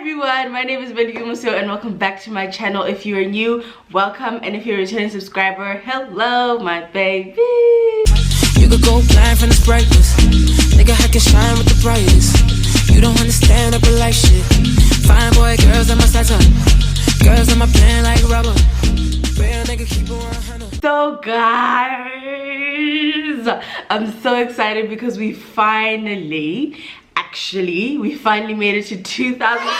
everyone, my name is Balepi and welcome back to my channel. If you are new, welcome, and if you're a returning subscriber, hello my baby. You could go blind from the brightness, nigga I can shine with the brightest. You don't understand up like shit. Fine boy girls on my side up, girls on my plan like rubber. Real nigga keep it 100. So guys, I'm so excited because we finally made it to 2,000 subscribers.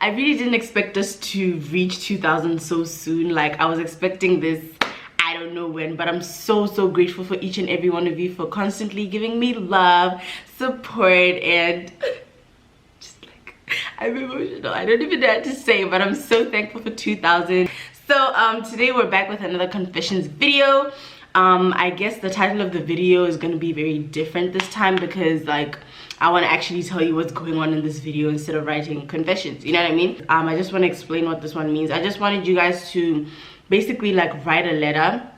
I really didn't expect us to reach 2,000 so soon. Like, I was expecting this, I don't know when, but I'm so grateful for each and every one of you for constantly giving me love, support, and just like, I'm emotional. I don't even know what to say, but I'm so thankful for 2,000. So today we're back with another confessions video. I guess the title of the video is going to be very different this time because like I want to actually tell you what's going on in this video instead of writing confessions, you know what I mean? I just want to explain what this one means. I just wanted you guys to basically like write a letter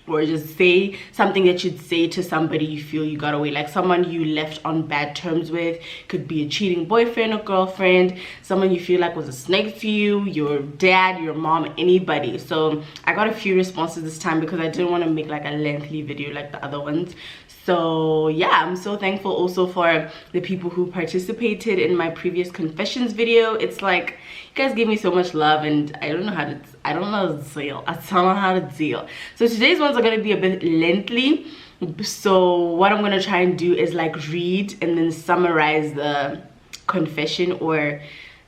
or just say something that you'd say to somebody you feel you got away, like someone you left on bad terms with. Could be a cheating boyfriend or girlfriend, someone you feel like was a snake to you, your dad, your mom, anybody. So I got a few responses this time because I didn't want to make like a lengthy video like the other ones. So yeah, I'm so thankful also for the people who participated in my previous confessions video. It's like you guys gave me so much love and I don't know how to deal. So today's ones are going to be a bit lengthy. So what I'm going to try and do is like read and then summarize the confession or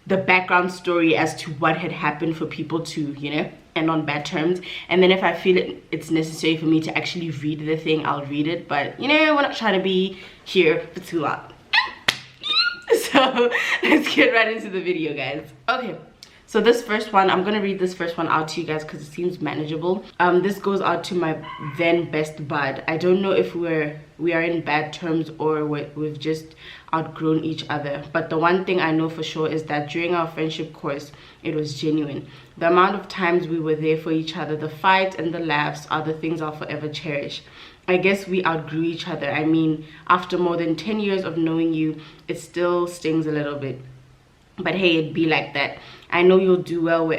the background story as to what had happened for people to, you know, end on bad terms. And then if I feel it's necessary for me to actually read the thing, I'll read it. But you know, we're not trying to be here for too long. So let's get right into the video, guys. Okay, so this first one, I'm gonna read this first one out to you guys because it seems manageable. This goes out to my then best bud. I don't know if we are in bad terms or we've just outgrown each other, but the one thing I know for sure is that during our friendship course, it was genuine. The amount of times we were there for each other, the fights and the laughs are the things I'll forever cherish. I guess we outgrew each other. I mean, after more than 10 years of knowing you, it still stings a little bit. But hey, it'd be like that. I know you'll do well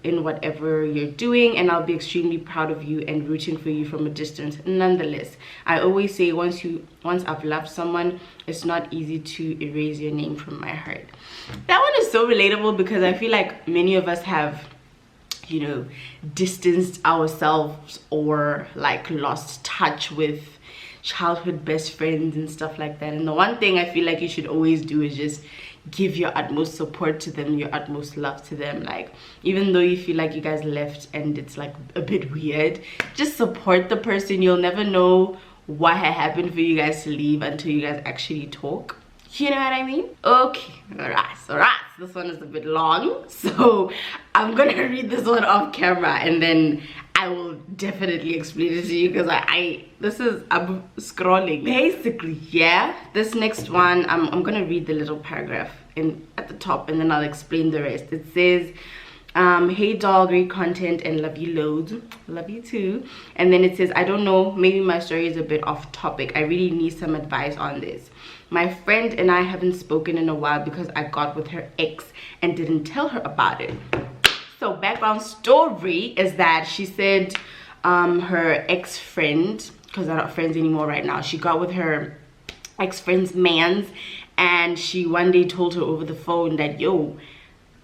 in whatever you're doing, and I'll be extremely proud of you and rooting for you from a distance. Nonetheless, I always say once I've loved someone, it's not easy to erase your name from my heart. That one is so relatable because I feel like many of us have, you know, distanced ourselves or like lost touch with childhood best friends and stuff like that. And the one thing I feel like you should always do is just give your utmost support to them, your utmost love to them. Like, even though you feel like you guys left and it's like a bit weird, just support the person. You'll never know what had happened for you guys to leave until you guys actually talk. You know what I mean? Okay, all right. This one is a bit long, so I'm gonna read this one off camera and then I will definitely explain it to you because I'm scrolling. Basically, yeah, this next one, I'm gonna read the little paragraph at the top and then I'll explain the rest. It says, hey doll, great content and love you loads. Love you too. And then it says, I don't know, maybe my story is a bit off topic. I really need some advice on this. My friend and I haven't spoken in a while because I got with her ex and didn't tell her about it. So background story is that she said her ex-friend, because they're not friends anymore right now, she got with her ex-friend's mans and she one day told her over the phone that, yo,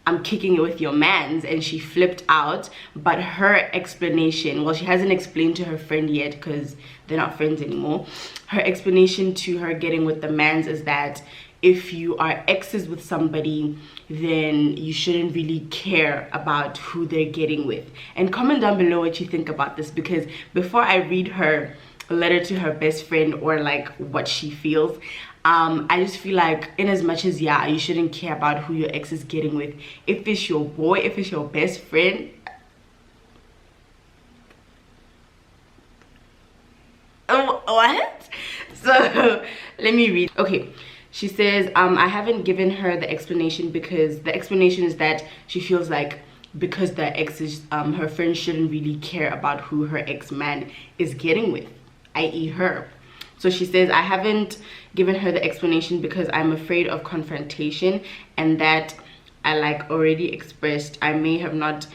I'm kicking it with your mans, and she flipped out. But her explanation, well, she hasn't explained to her friend yet because they're not friends anymore. Her explanation to her getting with the mans is that if you are exes with somebody, then you shouldn't really care about who they're getting with. And comment down below what you think about this, because before I read her letter to her best friend or like what she feels, I just feel like in as much as, yeah, you shouldn't care about who your ex is getting with. If it's your boy, if it's your best friend, what? So let me read. Okay, she says, I haven't given her the explanation because the explanation is that she feels like because the ex is, her friend shouldn't really care about who her ex-man is getting with, i.e. her. So she says, I haven't given her the explanation because I'm afraid of confrontation, and that I like already expressed I may have not,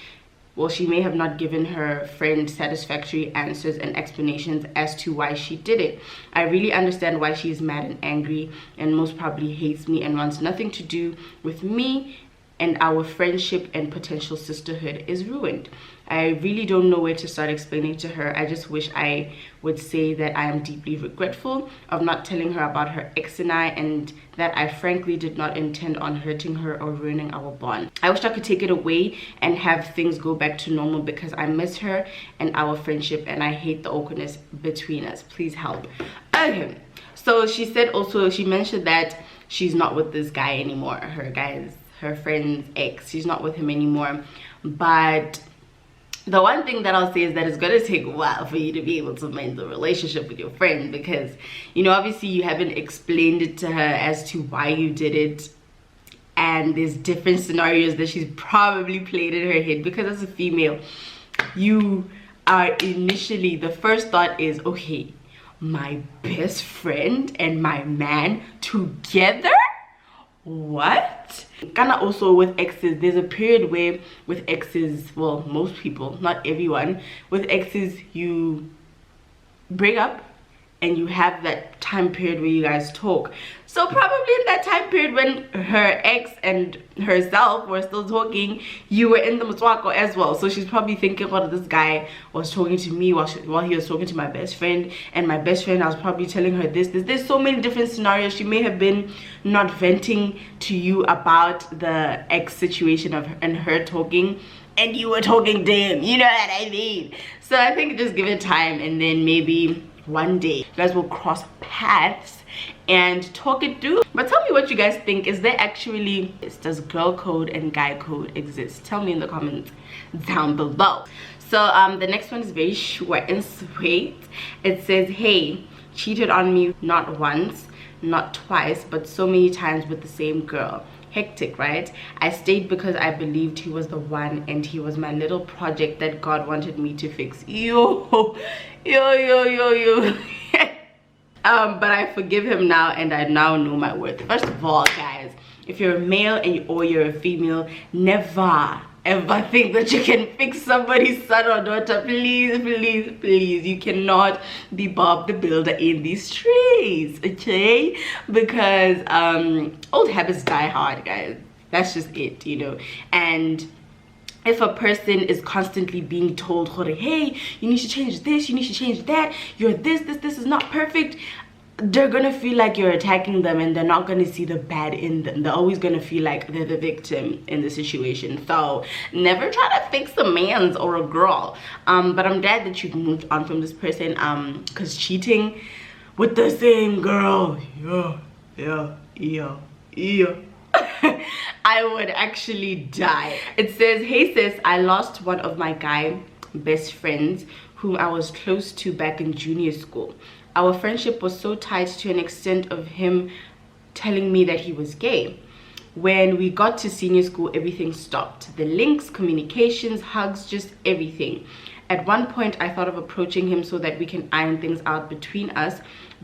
well, she may have not given her friend satisfactory answers and explanations as to why she did it. I really understand why she's mad and angry and most probably hates me and wants nothing to do with me, and our friendship and potential sisterhood is ruined. I really don't know where to start explaining to her. I just wish I would say that I am deeply regretful of not telling her about her ex and I, and that I frankly did not intend on hurting her or ruining our bond. I wish I could take it away and have things go back to normal because I miss her and our friendship, and I hate the awkwardness between us. Please help. Okay, so she said also, she mentioned that she's not with this guy anymore. Her friend's ex, she's not with him anymore. But the one thing that I'll say is that it's going to take a while for you to be able to mend the relationship with your friend, because, you know, obviously you haven't explained it to her as to why you did it, and there's different scenarios that she's probably played in her head, because as a female, you are initially, the first thought is, okay, my best friend and my man together? What? Kinda also with exes, there's a period where with exes, well, most people, not everyone, with exes you break up and you have that time period where you guys talk. So probably in that time period when her ex and herself were still talking, you were in the mutwako as well. So she's probably thinking, well, this guy was talking to me while he was talking to my best friend, and my best friend, I was probably telling her this. There's so many different scenarios. She may have been not venting to you about the ex situation of her, and her talking, and you were talking to him, you know what I mean? So I think just give it time, and then maybe one day you guys will cross paths and talk it through. But tell me what you guys think. Is there actually, does girl code and guy code exist? Tell me in the comments down below. So the next one is very short and sweet. It says, hey, cheated on me not once, not twice, but so many times with the same girl. Hectic, right? I stayed because I believed he was the one, and he was my little project that God wanted me to fix. Yo. But I forgive him now, and I now know my worth. First of all, guys, if you're a male or you're a female, never ever think that you can fix somebody's son or daughter. Please, you cannot be Bob the Builder in these streets, okay? Because old habits die hard, guys. That's just it, you know. And if a person is constantly being told, hey, you need to change this, you need to change that, you're this is not perfect, they're gonna feel like you're attacking them, and they're not gonna see the bad in them. They're always gonna feel like they're the victim in the situation. So never try to fix a man's or a girl. But I'm glad that you've moved on from this person, because cheating with the same girl, yeah. I would actually die. It says, hey sis, I lost one of my guy best friends whom I was close to back in junior school. Our friendship was so tight to an extent of him telling me that he was gay. When we got to senior school, everything stopped. The links, communications, hugs, just everything. At one point, I thought of approaching him so that we can iron things out between us,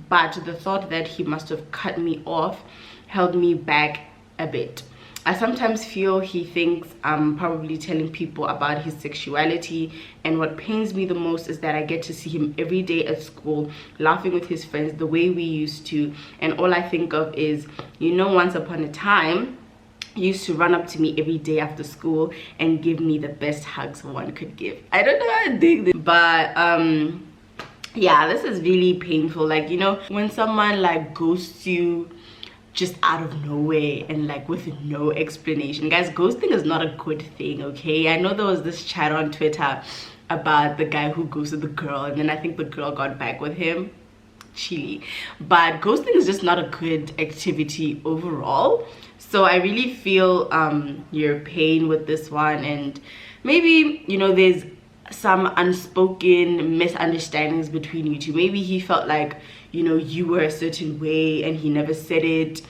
but the thought that he must have cut me off held me back a bit. I sometimes feel he thinks I'm probably telling people about his sexuality, and what pains me the most is that I get to see him every day at school, laughing with his friends the way we used to, and all I think of is, you know, once upon a time, he used to run up to me every day after school and give me the best hugs one could give. I don't know how to dig this, but yeah, this is really painful. Like, you know, when someone like ghosts you just out of nowhere and like with no explanation. Guys, ghosting is not a good thing, okay? I know there was this chat on Twitter about the guy who ghosted the girl, and then I think the girl got back with him. Chilly. But ghosting is just not a good activity overall. So I really feel your pain with this one, and maybe, you know, there's some unspoken misunderstandings between you two. Maybe he felt like, you know, you were a certain way and he never said it,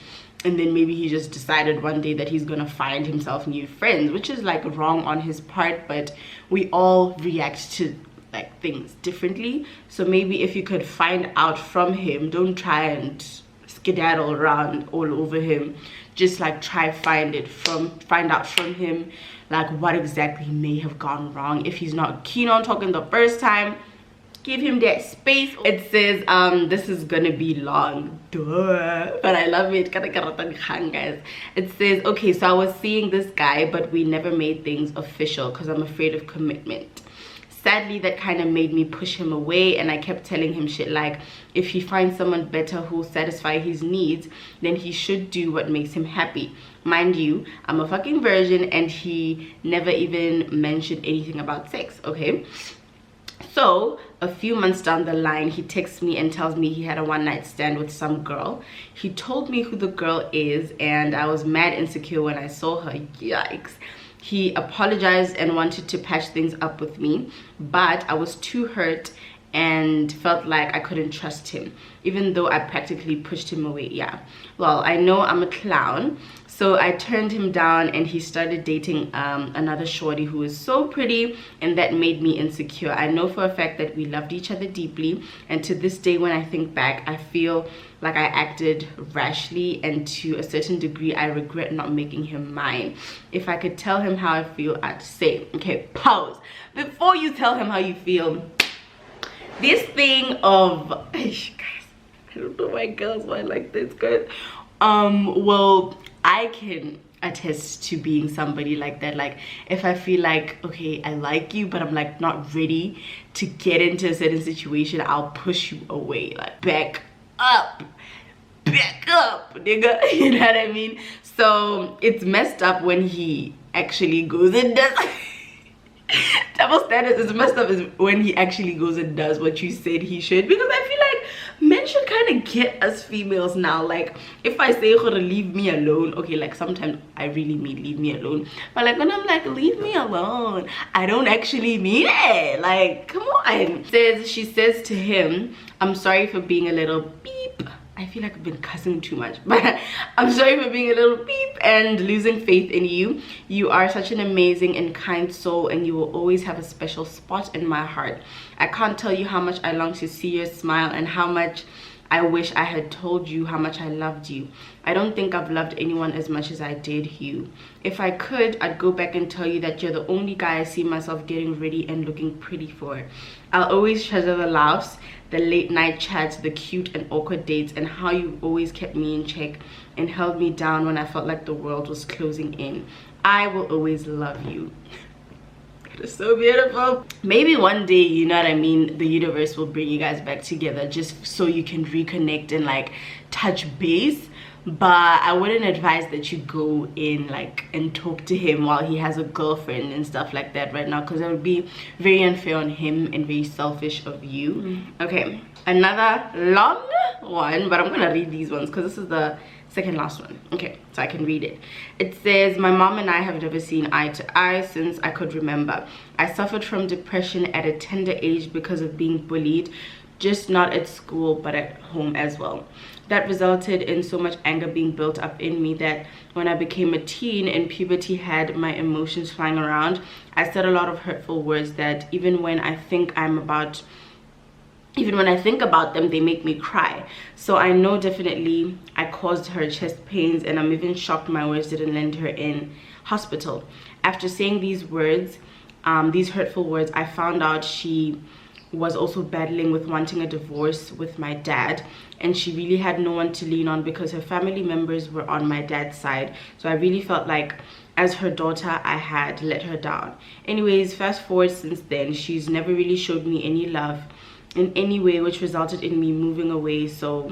and then maybe he just decided one day that he's gonna find himself new friends, which is like wrong on his part, but we all react to like things differently. So maybe if you could find out from him, don't try and skedaddle around all over him, just like try find out from him like what exactly may have gone wrong. If he's not keen on talking the first time, give him that space. It says this is gonna be long, duh, but I love it, guys. It says, okay, so I was seeing this guy but we never made things official because I'm afraid of commitment. Sadly, that kind of made me push him away, and I kept telling him shit like if he finds someone better who'll satisfy his needs, then he should do what makes him happy. Mind you, I'm a fucking virgin, and he never even mentioned anything about sex, okay? So a few months down the line, he texts me and tells me he had a one-night stand with some girl. He told me who the girl is, and I was mad insecure when I saw her. Yikes. He apologized and wanted to patch things up with me, but I was too hurt and felt like I couldn't trust him, even though I practically pushed him away. Yeah, well, I know I'm a clown, so I turned him down, and he started dating another shorty who is so pretty, and that made me insecure. I know for a fact that we loved each other deeply, and to this day when I think back, I feel like I acted rashly, and to a certain degree I regret not making him mine. If I could tell him how I feel, I'd say, okay, pause. Before you tell him how you feel, this thing of, guys, I don't know why girls why like this, guys. Well, I can attest to being somebody like that. Like if I feel like, okay, I like you, but I'm like not ready to get into a certain situation, I'll push you away, like back up, nigga. You know what I mean? So it's messed up when he actually goes and does double standards. Is messed up is when he actually goes and does what you said he should, because I feel like men should kind of get us females now. Like if I say leave me alone, okay, like sometimes I really mean leave me alone, but like when I'm like leave me alone, I don't actually mean it. Like come on. She says to him, I'm sorry for being a little beep. I feel like I've been cussing too much, but I'm sorry for being a little beep and losing faith in you. You are such an amazing and kind soul, and you will always have a special spot in my heart. I can't tell you how much I long to see your smile, and how much I wish I had told you how much I loved you. I don't think I've loved anyone as much as I did you. If I could, I'd go back and tell you that you're the only guy I see myself getting ready and looking pretty for. I'll always treasure the laughs, the late night chats, the cute and awkward dates, and how you always kept me in check and held me down when I felt like the world was closing in. I will always love you. It's so beautiful. Maybe one day, you know what I mean, the universe will bring you guys back together just so you can reconnect and like touch base. But I wouldn't advise that you go in like and talk to him while he has a girlfriend and stuff like that right now, because it would be very unfair on him and very selfish of you. Okay, another long one, but I'm gonna read these ones because this is the second last one. Okay, so I can read it. It says, my mom and I have never seen eye to eye since I could remember. I suffered from depression at a tender age because of being bullied, just not at school but at home as well. That resulted in so much anger being built up in me that when I became a teen and puberty had my emotions flying around, I said a lot of hurtful words that even when I think about them, they make me cry. So I know definitely I caused her chest pains, and I'm even shocked my words didn't land her in hospital. After saying these words, these hurtful words, I found out she was also battling with wanting a divorce with my dad, and she really had no one to lean on because her family members were on my dad's side. So I really felt like as her daughter I had let her down. Anyways, fast forward since then, she's never really showed me any love in any way, which resulted in me moving away. So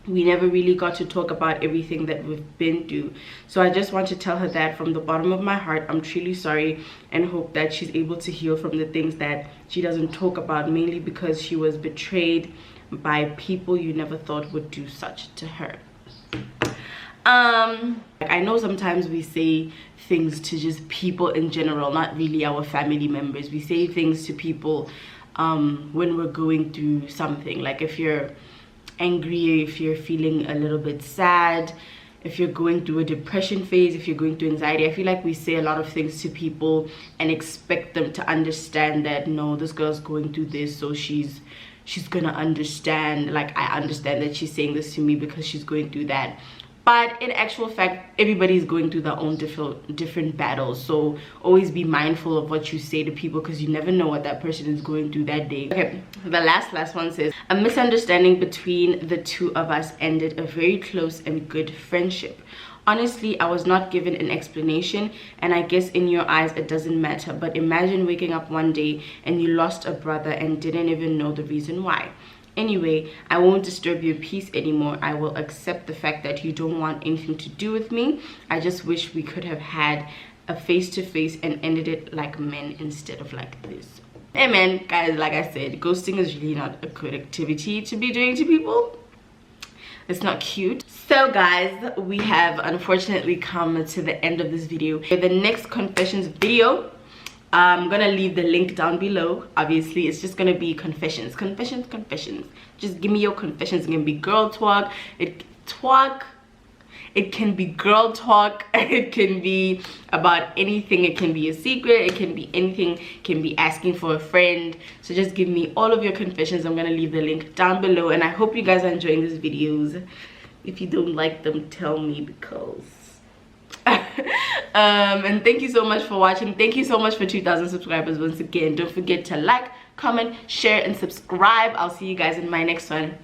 we never really got to talk about everything that we've been through. So I just want to tell her that from the bottom of my heart, I'm truly sorry, and hope that she's able to heal from the things that she doesn't talk about, mainly because she was betrayed by people you never thought would do such to her. I know sometimes we say things to just people in general, not really our family members. We say things to people when we're going through something, like if you're angry, if you're feeling a little bit sad, if you're going through a depression phase, if you're going through anxiety. I feel like we say a lot of things to people and expect them to understand that, no, this girl's going through this, so she's gonna understand. Like, I understand that she's saying this to me because she's going through that. But in actual fact, everybody's going through their own different battles. So always be mindful of what you say to people, because you never know what that person is going through that day. Okay, the last one says, a misunderstanding between the two of us ended a very close and good friendship. Honestly, I was not given an explanation, and I guess in your eyes it doesn't matter. But imagine waking up one day and you lost a brother and didn't even know the reason why. Anyway, I won't disturb your peace anymore. I will accept the fact that you don't want anything to do with me. I just wish we could have had a face-to-face and ended it like men instead of like this. Hey man, guys, like I said, ghosting is really not a good activity to be doing to people. It's not cute. So guys, we have unfortunately come to the end of this video. The next confessions video, I'm gonna leave the link down below. Obviously, it's just gonna be confessions. Just give me your confessions. It can be girl talk, it can be girl talk, it can be about anything. It can be a secret, it can be anything, it can be asking for a friend. So just give me all of your confessions. I'm gonna leave the link down below, and I hope you guys are enjoying these videos. If you don't like them, tell me, because and thank you so much for watching. Thank you so much for 2,000 subscribers once again. Don't forget to like, comment, share, and subscribe. I'll see you guys in my next one.